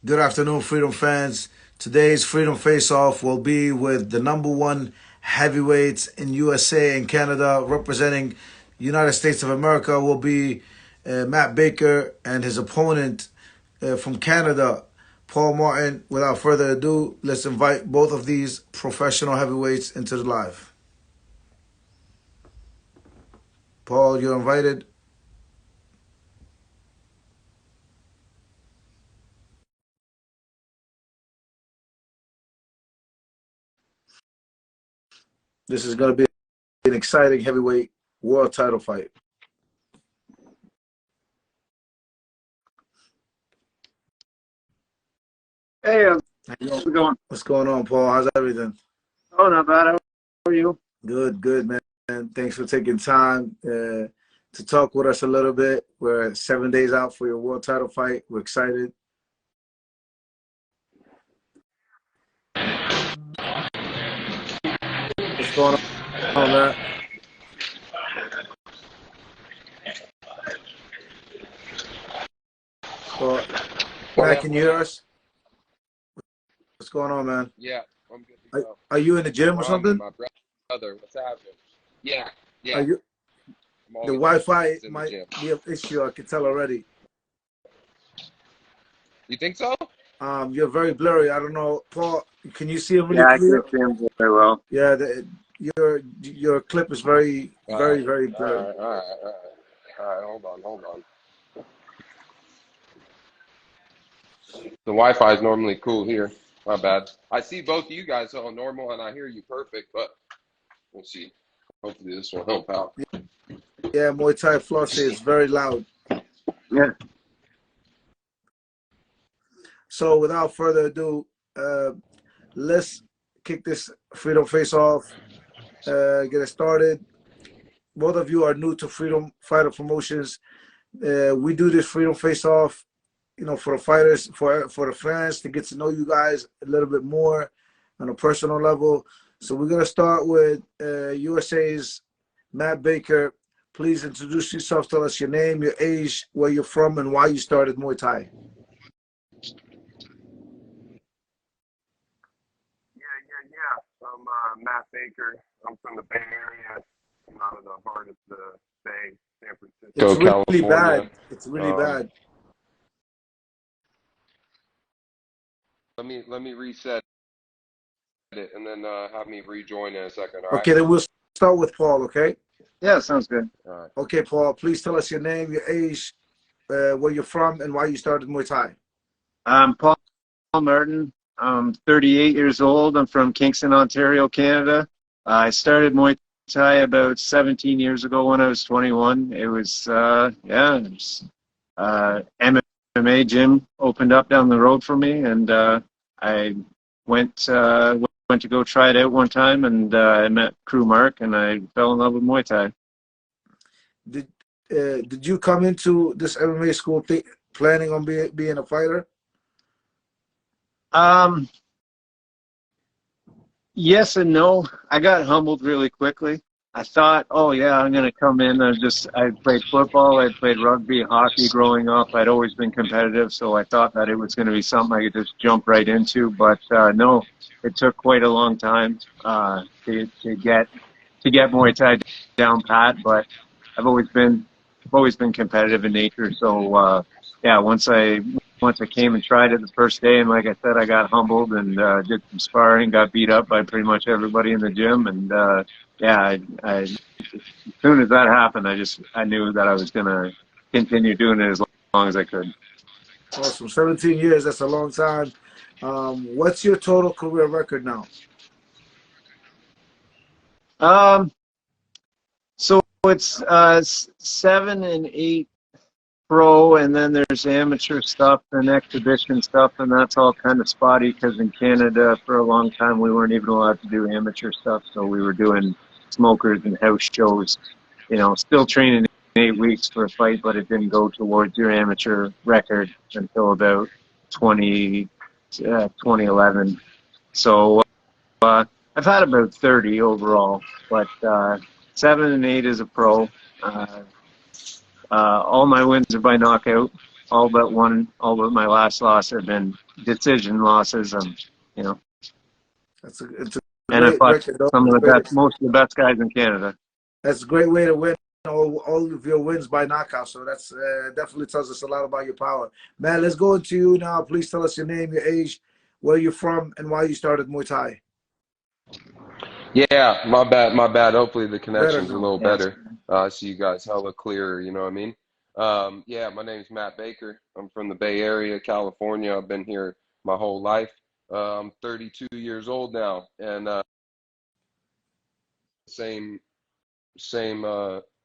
Good afternoon, Freedom fans. Today's Freedom Face-Off will be with the number one heavyweights in USA and Canada. Representing United States of America will be Matt Baker and his opponent from Canada, Paul Martin. Without further ado, let's invite both of these professional heavyweights into the live. Paul, you're invited. This is going to be an exciting heavyweight world title fight. Hey, how's it going? What's going on, Paul? How's everything? Oh, not bad. How are you? Good, man. Thanks for taking time to talk with us a little bit. We're 7 days out for your world title fight. We're excited. What's going on, man? Matt, can you hear us? What's going on, man? Yeah, I'm good to go. Are you in the gym or something? My brother, what's happening? Yeah. The Wi-Fi might be an issue. I can tell already. You think so? You're very blurry. I don't know, Paul. Can you see him really Yeah, clear? I can see him very well. Yeah, your clip is very blurry. All right. Hold on. The Wi-Fi is normally cool here. My bad. I see both of you guys all normal, and I hear you perfect, but we'll see. Hopefully this will help out. Yeah, Muay Thai Flossy is very loud. Yeah. So without further ado, let's kick this Freedom Face-Off, get it started. Both of you are new to Freedom Fighter Promotions. We do this Freedom Face-Off, for the fighters, for the fans, to get to know you guys a little bit more on a personal level. So we're going to start with USA's Matt Baker. Please introduce yourself. Tell us your name, your age, where you're from, and why you started Muay Thai. Yeah. I'm Matt Baker. I'm from the Bay Area. I'm out of the heart of the Bay, San Francisco, It's really California. bad. It's really bad. Let me reset it and then have me rejoin in a second. All right. Okay, then we'll start with Paul, okay? Yeah, sounds good. All right. Okay, Paul, please tell us your name, your age, where you're from, and why you started Muay Thai. I'm Paul Martin. I'm 38 years old. I'm from Kingston, Ontario, Canada. I started Muay Thai about 17 years ago when I was 21. It was, MMA gym opened up down the road for me, and I went to go try it out one time, and I met Crew Mark, and I fell in love with Muay Thai. Did you come into this MMA school planning on being a fighter? Yes and no. I got humbled really quickly. I thought, oh yeah, I'm gonna come in. I played football, I played rugby, hockey growing up. I'd always been competitive, so I thought that it was gonna be something I could just jump right into. But no, it took quite a long time to get Muay Thai down pat. But I've always been competitive in nature. So yeah, once I came and tried it the first day, and like I said, I got humbled and did some sparring, got beat up by pretty much everybody in the gym, and yeah, as soon as that happened, I knew that I was gonna continue doing it as long as I could. Awesome. 17 years, that's a long time. What's your total career record now? So it's 7 and 8 pro, and then there's amateur stuff and exhibition stuff, and that's all kind of spotty because in Canada for a long time we weren't even allowed to do amateur stuff, so we were doing smokers and house shows, still training 8 weeks for a fight, but it didn't go towards your amateur record until about 2011. So I've had about 30 overall, but 7 and 8 as a pro. All my wins are by knockout. all but my last loss have been decision losses. You know, It's a and I great fought record, though. some of the best, most of the best guys in Canada. That's a great way to win all of your wins by knockout. So that's definitely tells us a lot about your power. Man, let's go into you now. Please tell us your name, your age, where you're from, and why you started Muay Thai. Yeah, my bad, my bad. Hopefully the Better connection's a now. little Yes. better. I see you guys hella clearer, you know what I mean? Yeah, my name's Matt Baker. I'm from the Bay Area, California. I've been here my whole life. I'm 32 years old now, and same same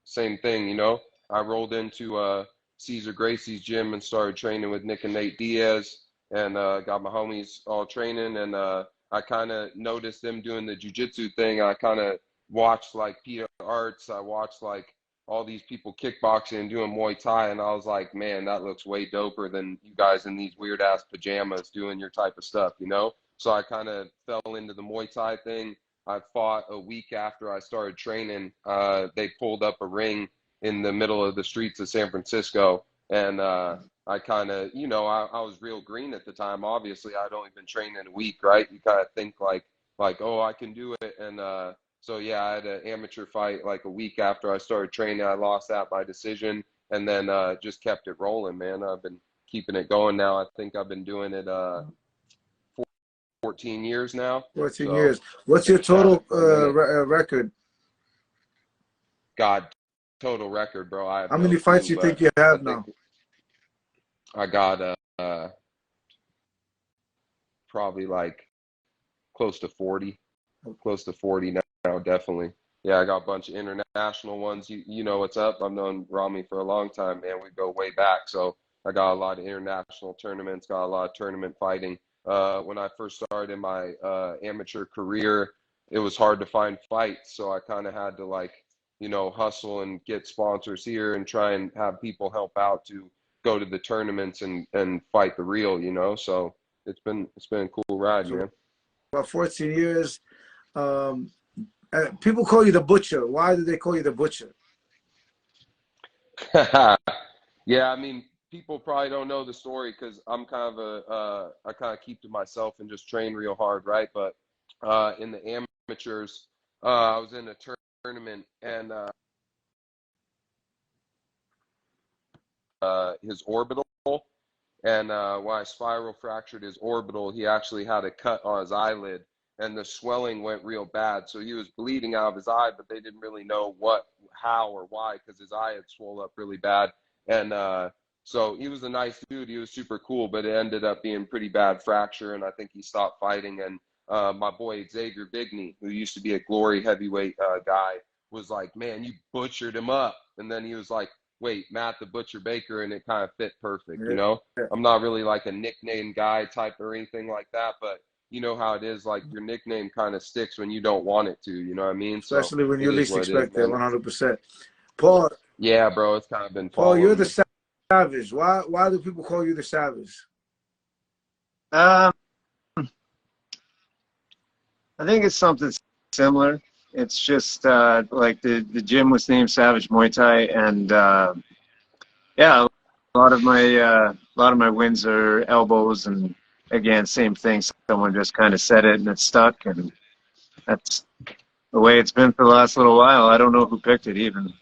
same thing, you know. I rolled into Caesar Gracie's gym and started training with Nick and Nate Diaz, and got my homies all training, and I kind of noticed them doing the jiu-jitsu thing. I kind of watched like Peter Arts. I watched like all these people kickboxing and doing Muay Thai, and I was like, man, that looks way doper than you guys in these weird ass pajamas doing your type of stuff, you know? So I kind of fell into the Muay Thai thing. I fought a week after I started training. They pulled up a ring in the middle of the streets of San Francisco, and I kind of, you know, I was real green at the time. Obviously, I'd only been training a week, right? You kind of think like, oh, I can do it, and so yeah, I had an amateur fight like a week after I started training. I lost that by decision, and then just kept it rolling, man. I've been keeping it going now. I think I've been doing it 14 years now. 14 So years. What's your total record? God, total record, bro. I have How no many fights clue, you think but you I have think now? I got probably like close to 40, close to 40 now, definitely. Yeah, I got a bunch of international ones. You know what's up. I've known Rami for a long time, man. We go way back. So I got a lot of international tournaments, got a lot of tournament fighting. When I first started my amateur career, it was hard to find fights. So I kind of had to like, you know, hustle and get sponsors here and try and have people help out to go to the tournaments and fight the real, you know. So it's been a cool ride, So man. about 14 years. Um, people call you the Butcher. Why do they call you the Butcher? Yeah, I mean, people probably don't know the story because I'm kind of I kind of keep to myself and just train real hard, right? But in the amateurs, I was in a tournament, and his orbital, and when I spiral fractured his orbital, he actually had a cut on his eyelid, and the swelling went real bad. So he was bleeding out of his eye, but they didn't really know what, how, or why because his eye had swelled up really bad. And so he was a nice dude. He was super cool, but it ended up being pretty bad fracture, and I think he stopped fighting. And my boy Xavier Bigney, who used to be a Glory heavyweight guy, was like, "Man, you butchered him up." And then he was like, "Wait, Matt the Butcher Baker," and it kind of fit perfect, you know? Yeah. I'm not really like a nickname guy type or anything like that, but you know how it is, like your nickname kind of sticks when you don't want it to, you know what I mean? So Especially when it you is least what it is, expect it, man. 100%. Paul, Yeah, bro, it's kind of been Paul, you're following the me. Savage. Why do people call you the Savage? I think it's something similar. It's just like the gym was named Savage Muay Thai, and yeah, a lot of my wins are elbows, and again, same thing. Someone just kind of said it, and it stuck, and that's the way it's been for the last little while. I don't know who picked it even.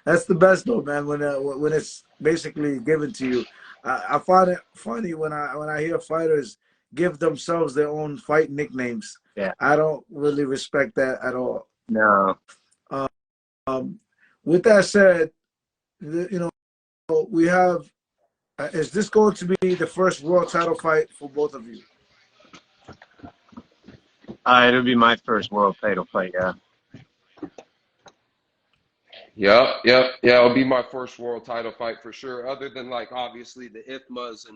That's the best though, man. When it's basically given to you, I find it funny when I hear fighters give themselves their own fight nicknames. Yeah. I don't really respect that at all. No. With that said, you know, we have. Is this going to be the first world title fight for both of you? It'll be my first world title fight, yeah. Yep. Yeah, it'll be my first world title fight for sure. Other than like obviously the IFMAs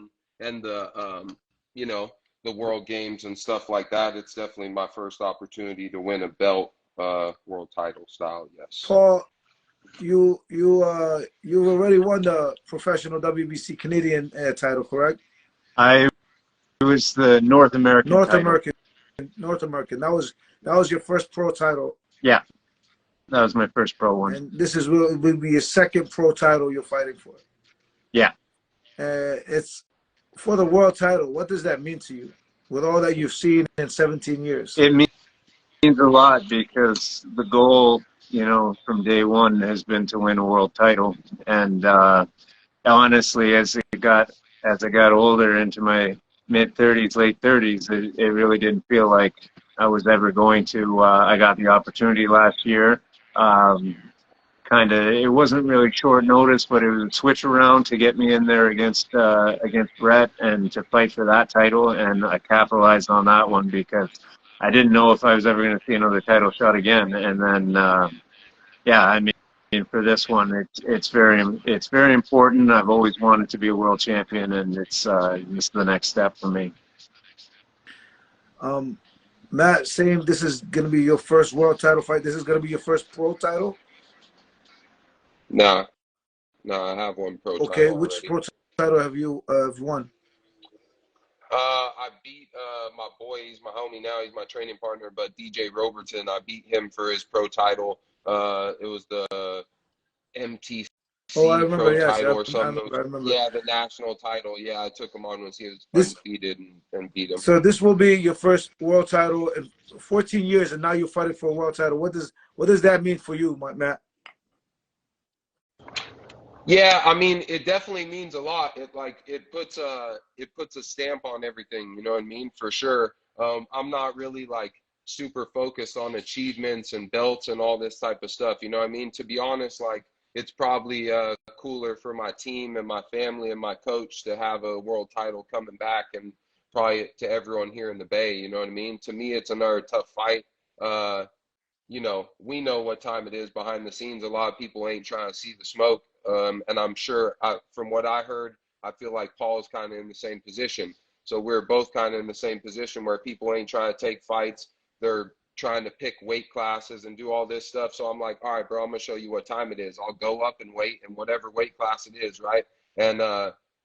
and the you know, the world games and stuff like that. It's definitely my first opportunity to win a belt, world title style. Yes. Paul, you already won the professional WBC Canadian title, correct? It was the North American title. North American. That was your first pro title. Yeah, that was my first pro one. And this will be your second pro title you're fighting for. Yeah. It's for the world title. What does that mean to you with all that you've seen in 17 years? It means a lot because the goal, from day one has been to win a world title. And honestly, as I got older into my mid 30s, late 30s, it really didn't feel like I was ever going to. I got the opportunity last year. It wasn't really short notice, but it was a switch around to get me in there against Brett and to fight for that title, and I capitalized on that one because I didn't know if I was ever going to see another title shot again. And then, for this one, it's very important. I've always wanted to be a world champion, and this is the next step for me. Matt, same. This is going to be your first world title fight. This is going to be your first pro title. No, I have one pro title. Okay, which already. pro title have you won? I beat my boy. He's my homie now. He's my training partner. But DJ Robertson, I beat him for his pro title. It was the MTC pro title or something. I remember. Yeah, the national title. Yeah, I took him on when he was undefeated and beat him. So this will be your first world title in 14 years, and now you're fighting for a world title. What does that mean for you, Matt? Yeah, I mean, it definitely means a lot. It puts a stamp on everything, you know what I mean? For sure. I'm not really like super focused on achievements and belts and all this type of stuff, you know what I mean? To be honest, like it's probably cooler for my team and my family and my coach to have a world title coming back, and probably to everyone here in the Bay, you know what I mean? To me, it's another tough fight. We know what time it is behind the scenes. A lot of people ain't trying to see the smoke. And I'm sure from what I heard, I feel like Paul's kind of in the same position. So we're both kind of in the same position where people ain't trying to take fights. They're trying to pick weight classes and do all this stuff. So I'm like, all right, bro, I'm going to show you what time it is. I'll go up and weight in whatever weight class it is, right? And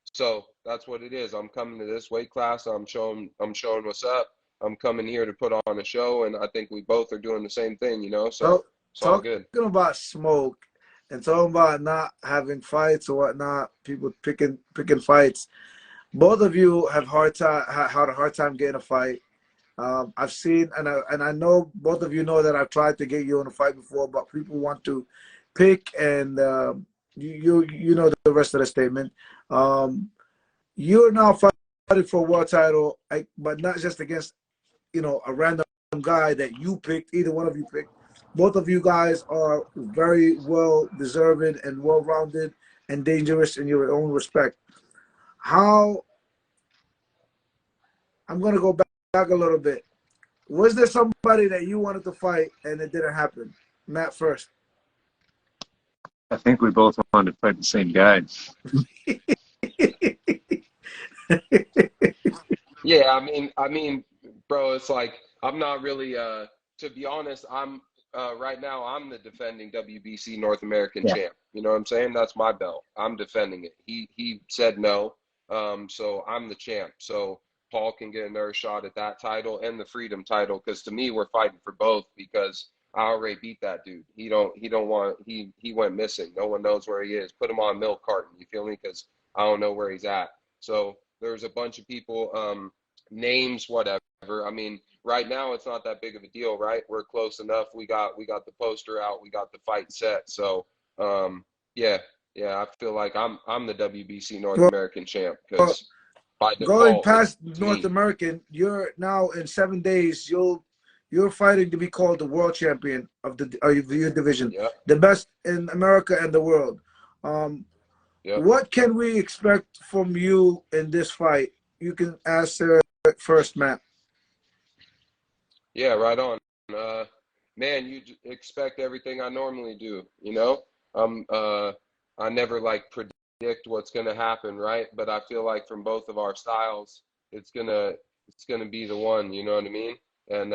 so that's what it is. I'm coming to this weight class. I'm showing what's up. I'm coming here to put on a show, and I think we both are doing the same thing, so it's all good. Talking about smoke and talking about not having fights or whatnot, people picking fights. Both of you have had a hard time getting a fight. I've seen, and I know both of you know that I've tried to get you in a fight before, but people want to pick, and you know the rest of the statement. You're now fighting for a world title, but not just against a random guy that you picked. Either one of you picked. Both of you guys are very well deserving and well-rounded and dangerous in your own respect. I'm going to go back a little bit. Was there somebody that you wanted to fight and it didn't happen? Matt first. I think we both wanted to fight the same guy. Yeah, I mean, bro, it's like I'm not really. To be honest, I'm right now. I'm the defending WBC North American champ. You know what I'm saying? That's my belt. I'm defending it. He said no, so I'm the champ. So Paul can get another shot at that title and the Freedom title, because to me, we're fighting for both, because I already beat that dude. He went missing. No one knows where he is. Put him on a milk carton. You feel me? Because I don't know where he's at. So there's a bunch of people, names, whatever. I mean, right now it's not that big of a deal, right? We're close enough. We got the poster out. We got the fight set. So yeah. I feel like I'm the WBC North American champ, because by default, going past North American, you're now in 7 days. You're fighting to be called the world champion of your division, the best in America and the world. What can we expect from you in this fight? You can answer first, Matt. Yeah, right on. Man, you expect everything I normally do. I never predict what's gonna happen, right? But I feel like from both of our styles, it's gonna be the one. You know what I mean? And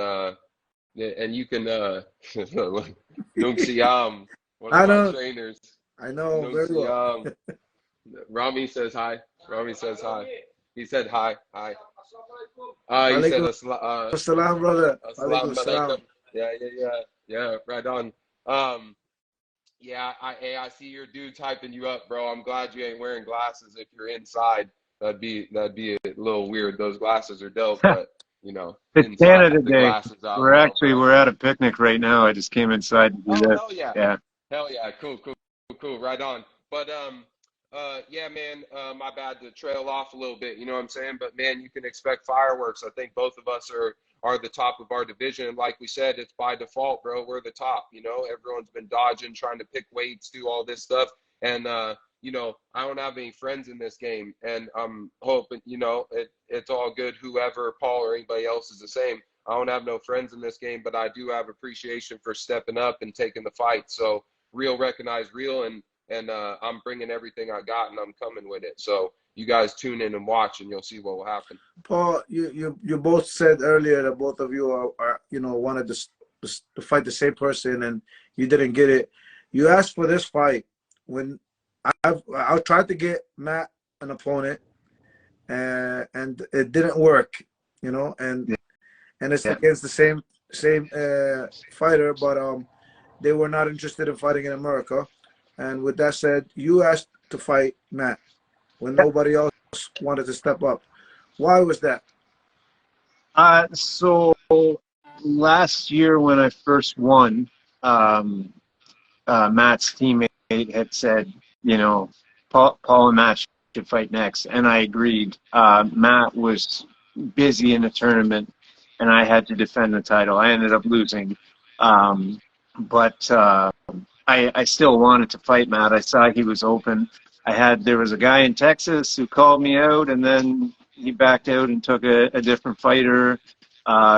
you can Nung Siam, one of my trainers. I know very well. Rami says hi. Rami says hi. He said hi. Hi. He said Assalam, brother. Assalam. Yeah. Right on. Yeah, I see your dude typing you up, bro. I'm glad you ain't wearing glasses if you're inside. That'd be a little weird. Those glasses are dope, but you know, It's inside Canada the Day. glasses out low, bro. We're at a picnic right now. I just came inside to do Oh, this. hell yeah. Yeah. Hell yeah. Cool, cool, cool, cool. Right on. But yeah, man, my bad to trail off a little bit, you know what I'm saying? But man, you can expect fireworks. I think both of us are the top of our division. And like we said, it's by default, bro. We're the top, you know. Everyone's been dodging, trying to pick weights, do all this stuff. And you know, I don't have any friends in this game. And I'm hoping, you know, it's all good, whoever, Paul or anybody else is the same. I don't have no friends in this game, but I do have appreciation for stepping up and taking the fight. So real recognize real, and I'm bringing everything I got, and I'm coming with it. So you guys tune in and watch, and you'll see what will happen. Paul, you both said earlier that both of you are you know, wanted to fight the same person, and you didn't get it. You asked for this fight when I tried to get Matt an opponent, and it didn't work, you know, and it's Yeah. against the same fighter, but they were not interested in fighting in America. And with that said, you asked to fight Matt when nobody else wanted to step up. Why was that? So last year when I first won, Matt's teammate had said, you know, Paul and Matt should fight next, and I agreed. Matt was busy in a tournament, and I had to defend the title. I ended up losing, but I still wanted to fight Matt. I saw he was open. There was a guy in Texas who called me out, and then he backed out and took a different fighter.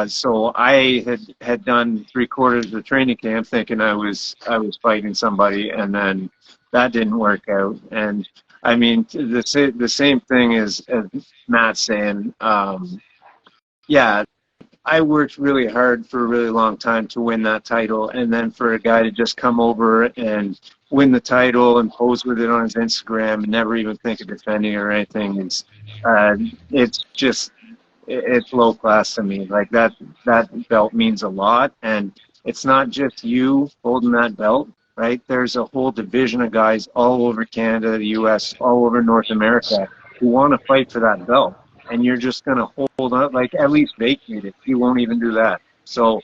So I had done 3/4 of the training camp thinking I was fighting somebody, and then that didn't work out. And I mean, the same thing as Matt saying, yeah, I worked really hard for a really long time to win that title, and then for a guy to just come over and win the title and pose with it on his Instagram and never even think of defending or anything is, it's just, it's low class to me. Like that belt means a lot, and it's not just you holding that belt, right? There's a whole division of guys all over Canada, the U.S., all over North America who want to fight for that belt, and you're just going to hold on, like at least vacate it. You won't even do that. So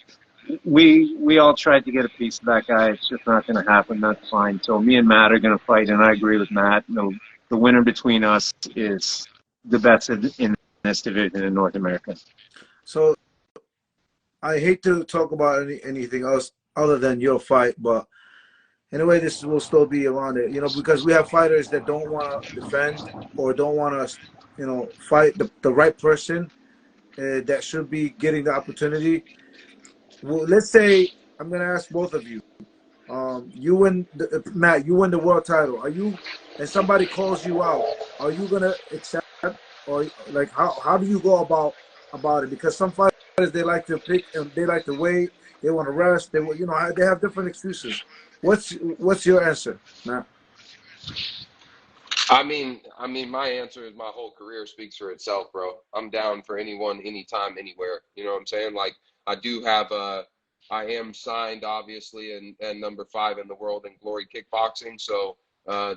we all tried to get a piece of that guy. It's just not going to happen. That's fine. So me and Matt are going to fight, and I agree with Matt. The winner between us is the best in this division in North America. So I hate to talk about anything else other than your fight, but anyway, this will still be around it, you know, because we have fighters that don't want to defend or don't want to, you know, fight the right person that should be getting the opportunity. Well, let's say I'm going to ask both of you. You win, Matt. You win the world title. Are you, and somebody calls you out? Are you going to accept, or like how do you go about it? Because some fighters, they like to pick and they like to wait. They want to rest. They, you know, they have different excuses. What's your answer, Matt? I mean, my answer is my whole career speaks for itself, bro. I'm down for anyone, anytime, anywhere. You know what I'm saying? Like, I do have I am signed, obviously, and number 5 in the world in Glory Kickboxing. So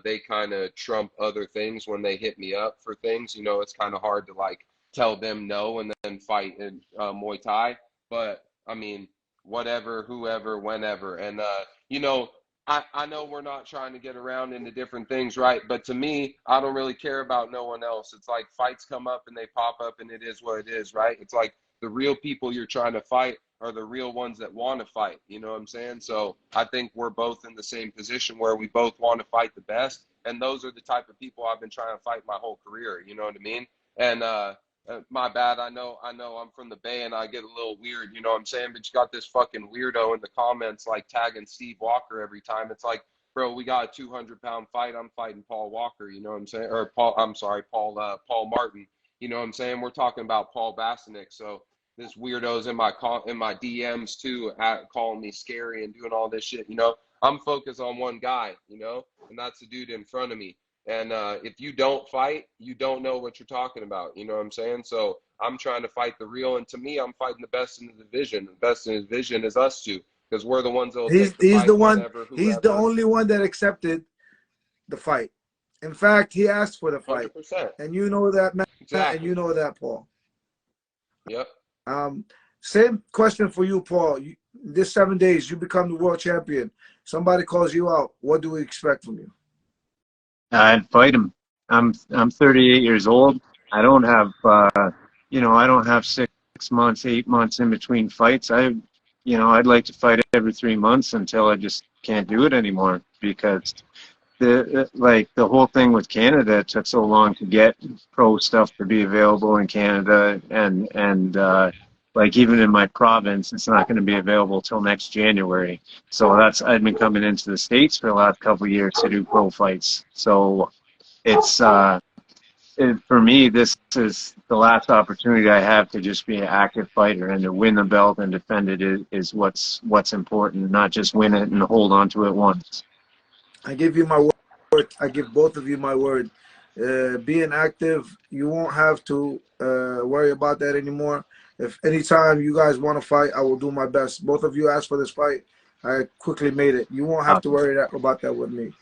they kind of trump other things when they hit me up for things. You know, it's kind of hard to like tell them no and then fight in Muay Thai. But I mean, whatever, whoever, whenever, and you know. I know we're not trying to get around into different things, right? But to me, I don't really care about no one else. It's like fights come up and they pop up and it is what it is, right? It's like the real people you're trying to fight are the real ones that want to fight. You know what I'm saying? So I think we're both in the same position where we both want to fight the best. And those are the type of people I've been trying to fight my whole career. You know what I mean? And my bad. I know I'm from the Bay and I get a little weird, you know what I'm saying? But you got this fucking weirdo in the comments like tagging Steve Walker every time. It's like, bro, we got a 200-pound fight. I'm fighting Paul Walker, you know what I'm saying? Or Paul Martin. You know what I'm saying? We're talking about Paul Basanek. So this weirdo's in my DMs too, calling me scary and doing all this shit, you know? I'm focused on one guy, you know? And that's the dude in front of me. And if you don't fight, you don't know what you're talking about. You know what I'm saying? So I'm trying to fight the real. And to me, I'm fighting the best in the division. The best in the division is us two. because we're the ones that will He's take the he's fight the one. whenever, He's the whoever. only one that accepted the fight. In fact, he asked for the fight, 100%. and you know that, Matt, and Exactly. you know that, Paul. Yep. Same question for you, Paul. This 7 days, you become the world champion. Somebody calls you out. What do we expect from you? I'd fight him. I'm 38 years old. I don't have I don't have 6 months, 8 months in between fights. I'd like to fight every 3 months until I just can't do it anymore, because the whole thing with Canada, it took so long to get pro stuff to be available in Canada, and like even in my province, it's not going to be available till next January. So I've been coming into the States for the last couple of years to do pro fights. So it's for me, this is the last opportunity I have to just be an active fighter, and to win the belt and defend it is what's important, not just win it and hold on to it once. I give you my word. I give both of you my word. Being active, you won't have to worry about that anymore. If anytime you guys want to fight, I will do my best. Both of you asked for this fight. I quickly made it. You won't have to worry about that with me.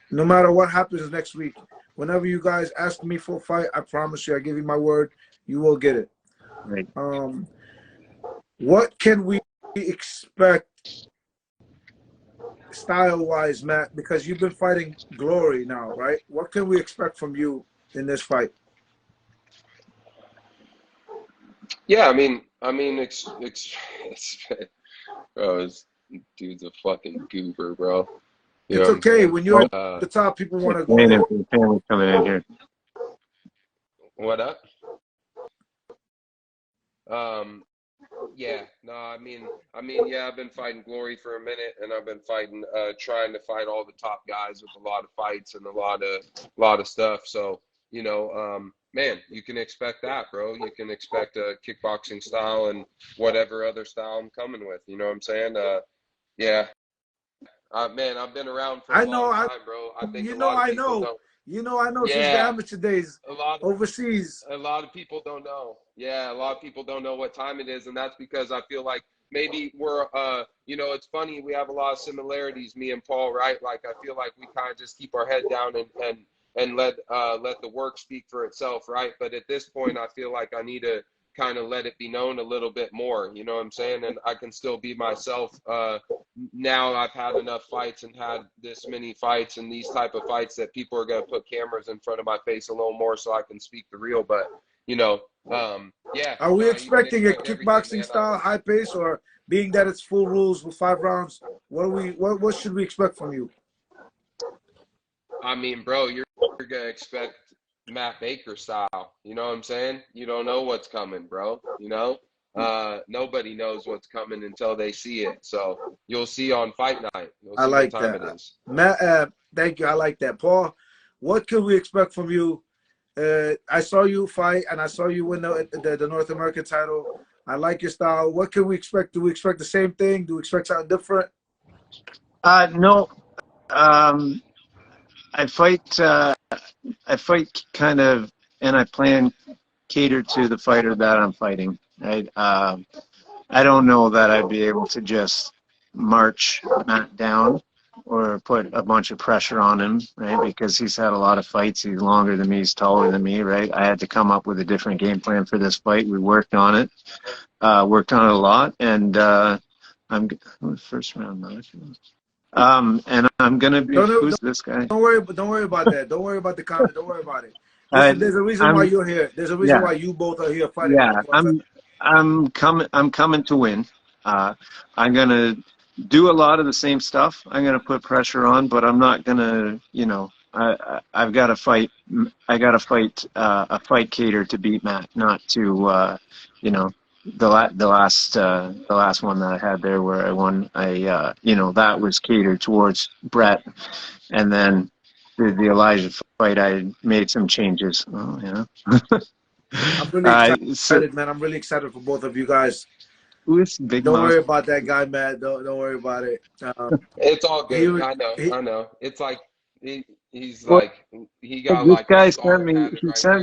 No matter what happens next week, whenever you guys ask me for a fight, I promise you, I give you my word, you will get it. Right. What can we expect style-wise, Matt? Because you've been fighting Glory now, right? What can we expect from you in this fight? Yeah, bro, this dude's a fucking goober, bro. You know It's what I'm okay. saying? When you're at the top, people want to go there. Family coming in here. What up? Yeah, no, yeah, I've been fighting Glory for a minute, and I've been fighting, trying to fight all the top guys with a lot of fights and a lot of stuff. So, man, you can expect that, bro. You can expect a kickboxing style and whatever other style I'm coming with. You know what I'm saying? Yeah. Man, I've been around for a long time, bro. I think a lot of people don't. I know since the Yeah, amateur days overseas. a lot of people don't know. Yeah, a lot of people don't know what time it is, and that's because I feel like maybe we're, it's funny, we have a lot of similarities, me and Paul, right? Like, I feel like we kind of just keep our head down and let the work speak for itself, right? But at this point, I feel like I need to kind of let it be known a little bit more, you know what I'm saying? And I can still be myself. Now I've had enough fights and had this many fights and these type of fights that people are going to put cameras in front of my face a little more so I can speak the real. But, yeah. Are we expecting a everything, kickboxing man. style, high pace, or being that it's full rules with 5 rounds? What should we expect from you? Bro, you're going to expect Matt Baker style. You know what I'm saying? You don't know what's coming, bro. Nobody knows what's coming until they see it. So you'll see on fight night. You'll see like what time that. it is. Matt, thank you. I like that. Paul, what can we expect from you? I saw you fight, and I saw you win the North American title. I like your style. What can we expect? Do we expect the same thing? Do we expect something different? No. I fight kind of, and I plan cater to the fighter that I'm fighting. I don't know that I'd be able to just march Matt down or put a bunch of pressure on him, right? Because he's had a lot of fights. He's longer than me. He's taller than me, right? I had to come up with a different game plan for this fight. We worked on it a lot, and I'm first round knockout. And I'm gonna be. Who's this guy? Don't worry about that. Don't worry about the comment. Don't worry about it. Listen, there's a reason why you're here. There's a reason why you both are here fighting. Yeah, I'm coming to win. I'm gonna do a lot of the same stuff. I'm gonna put pressure on, but I'm not gonna. I've got to fight. I got to fight a fight cater to beat Matt, not to the last one that I had there where I won. That was catered towards Brett, and then the Elijah fight I made some changes. Oh yeah. I'm really excited, man. I'm really excited for both of you guys. Who is Big Don't Mouth? worry about that guy, Matt. Don't worry about it. It's all good. I know. It's like he's like he got this like guy sent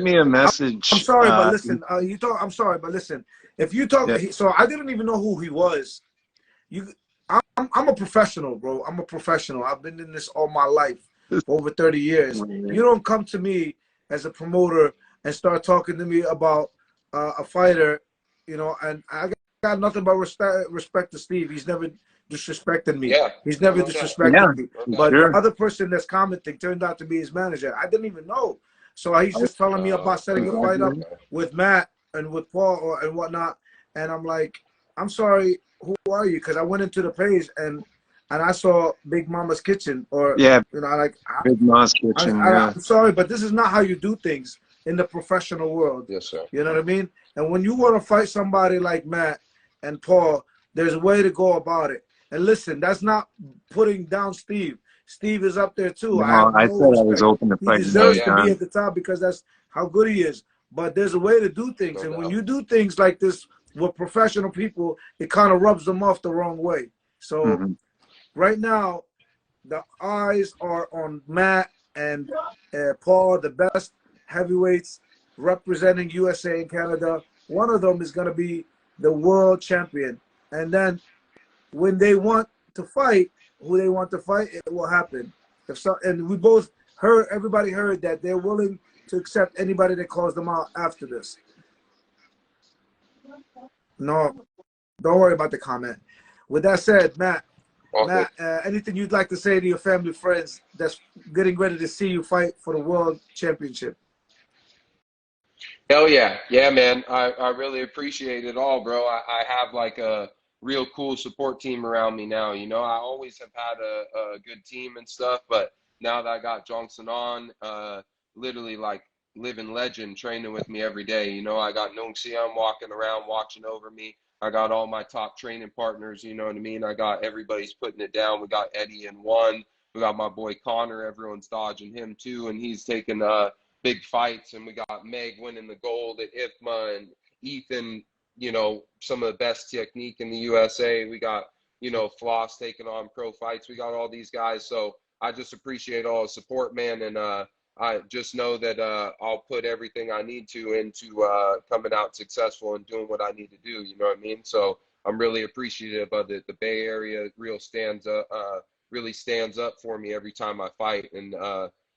me a message. I'm sorry, but listen. I'm sorry, but listen. If you talk, so I didn't even know who he was. I'm a professional, bro. I'm a professional. I've been in this all my life, for over 30 years. You don't come to me as a promoter and start talking to me about a fighter, you know, and I got nothing but respect to Steve. He's never disrespected me. Yeah, He's never no doubt. disrespected me. No But doubt. the other person that's commenting turned out to be his manager. I didn't even know. So he's just telling me about setting a fight up with Matt and with Paul and whatnot. And I'm like, I'm sorry, who are you? Because I went into the page and I saw Big Mama's Kitchen, or Yeah, you know, like Big Mama's Kitchen. Yeah. I'm sorry, but this is not how you do things in the professional world. Yes, sir. You know what I mean? And when you want to fight somebody like Matt and Paul, there's a way to go about it. And listen, that's not putting down Steve. Steve is up there too. No, I have I no said I respect. was open to He fighting deserves to be anytime. at the top because that's how good he is. But there's a way to do things. No And when doubt. you do things like this with professional people, it kind of rubs them off the wrong way. So right now, the eyes are on Matt and Paul, the best heavyweights representing USA and Canada. One of them is going to be the world champion. And then when they want to fight, who they want to fight, it will happen. If so, and we both heard, everybody heard that they're willing to accept anybody that calls them out after this. No, don't worry about the comment. With that said, Matt, anything you'd like to say to your family, friends that's getting ready to see you fight for the world championship? Hell yeah. Yeah, man. I really appreciate it all, bro. I have like a real cool support team around me now. You know, I always have had a good team and stuff, but now that I got Johnson on, literally like living legend training with me every day. You know, I got Nung Siam walking around watching over me. I got all my top training partners, you know what I mean? I got everybody's putting it down. We got Eddie in one. We got my boy Connor. Everyone's dodging him too, and he's taking big fights. And we got Meg winning the gold at IFMA, and Ethan, you know, some of the best technique in the USA. We got, you know, Floss taking on pro fights. We got all these guys. So I just appreciate all the support, man. And I just know that I'll put everything I need to into coming out successful and doing what I need to do. You know what I mean? So I'm really appreciative of it. The Bay Area really stands up for me every time I fight. And,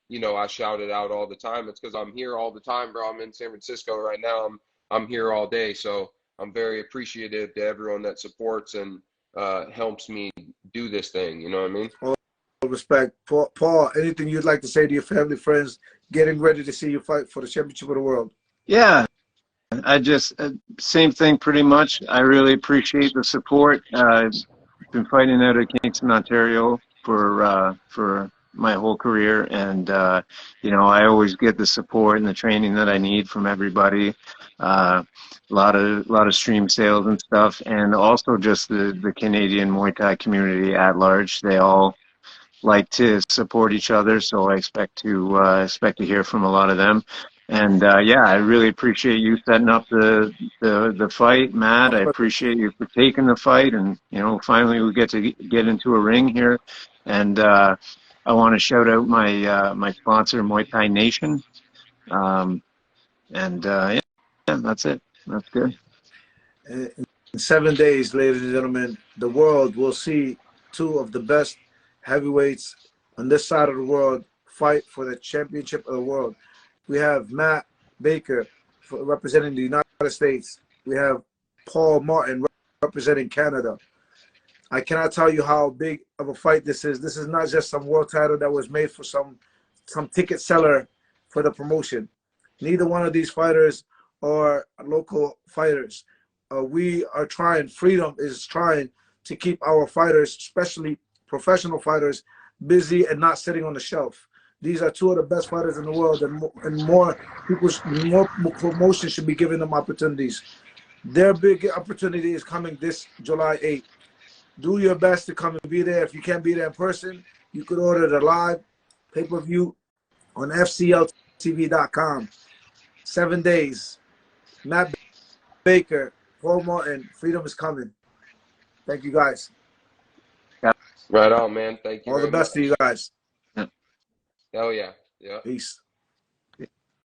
you know, I shout it out all the time. It's because I'm here all the time, bro. I'm in San Francisco right now. I'm here all day. So I'm very appreciative to everyone that supports and helps me do this thing. You know what I mean? Respect. Paul, anything you'd like to say to your family, friends getting ready to see you fight for the championship of the world? Yeah, I just, same thing pretty much. I really appreciate the support. I've been fighting out of Kingston, Ontario for my whole career, and you know, I always get the support and the training that I need from everybody. A lot of stream sales and stuff, and also just the Canadian Muay Thai community at large. They all like to support each other, so I expect to hear from a lot of them. And yeah, I really appreciate you setting up the fight, Matt. I appreciate you for taking the fight, and you know, finally we get to get into a ring here. And I want to shout out my my sponsor, Muay Thai Nation. And yeah, that's it. That's good. In 7 days, ladies and gentlemen, the world will see two of the best heavyweights on this side of the world fight for the championship of the world. We have Matt Baker representing the United States. We have Paul Martin representing Canada. I cannot tell you how big of a fight this is. This is not just some world title that was made for some ticket seller for the promotion. Neither one of these fighters are local fighters. We are trying, Freedom is trying to keep our fighters, especially professional fighters, busy and not sitting on the shelf. These are two of the best fighters in the world, and more promotion should be giving them opportunities. Their big opportunity is coming this July 8th. Do your best to come and be there. If you can't be there in person, you could order the live pay-per-view on FCLTV.com. 7 days. Matt Baker, Paul Martin, Freedom is coming. Thank you, guys. Right on, man. Thank you. All the best to you guys. Hell yeah. Yeah. Peace.